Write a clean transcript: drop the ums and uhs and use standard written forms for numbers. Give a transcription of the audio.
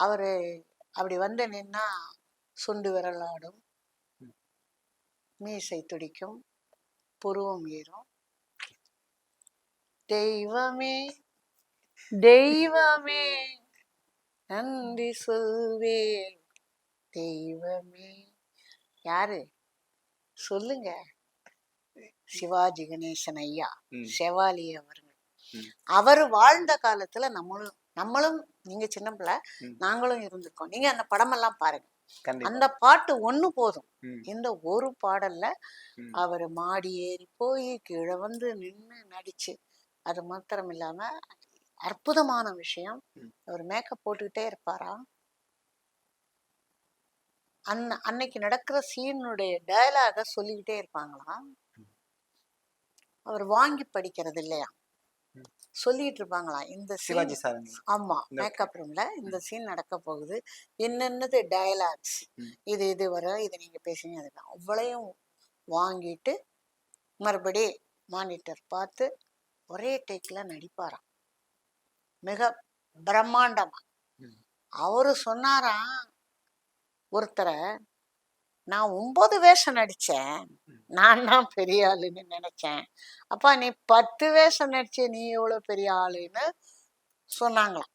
அவரு அப்படி வந்து நின்னா சுண்டு விரலாடும், மீசை துடிக்கும், புருவம் ஏறும். தெய்வமே தெய்வமே நன்றி சொல்வேன் தெய்வமே. யாரு சொல்லுங்க? சிவாஜி கணேசன் ஐயா, செவாலி அவர்கள். அவர் வாழ்ந்த காலத்துல நம்மளும் நீங்க சின்ன பிள்ளை, நாங்களும் இருந்திருக்கோம். நீங்க அந்த படமெல்லாம் பாருங்க. அந்த பாட்டு ஒண்ணு போதும். இந்த ஒரு பாடல்ல அவர் மாடி ஏறி போய் கீழே வந்து நின்று நடிச்சு, அது மாத்திரம் இல்லாம அற்புதமான விஷயம், அவர் மேக்கப் போட்டுக்கிட்டே இருப்பாரா. அன்னைக்கு நடக்கிற சீனுடைய டயலாக சொல்லிக்கிட்டே இருப்பாங்களாம். அவர் வாங்கி படிக்கிறது இல்லையா, சொல்லிட்டு இருப்பாங்களாம். இந்த சிவாஜி சார். ஆமா, மேக்கப் ரூம்ல இந்த சீன் நடக்க போகுது, என்னென்னது டயலாக்ஸ், இது வரும், இதை நீங்க பேசுங்க, அதுதான் அவ்வளையும் வாங்கிட்டு மறுபடி மானிட்டர் பார்த்து ஒரே டேக்ல நடிப்பாராம், மிக பிரம்மாண்டமா. அவரு சொன்னாராம் ஒருத்தரை, நான் 9 வேஷம் நடிச்சேன், நான் தான் பெரிய ஆளுன்னு நினைச்சேன். அப்பா நீ 10 வேஷம் நடிச்ச, நீ எவ்வளவு பெரிய ஆளுன்னு சொன்னாங்களாம்.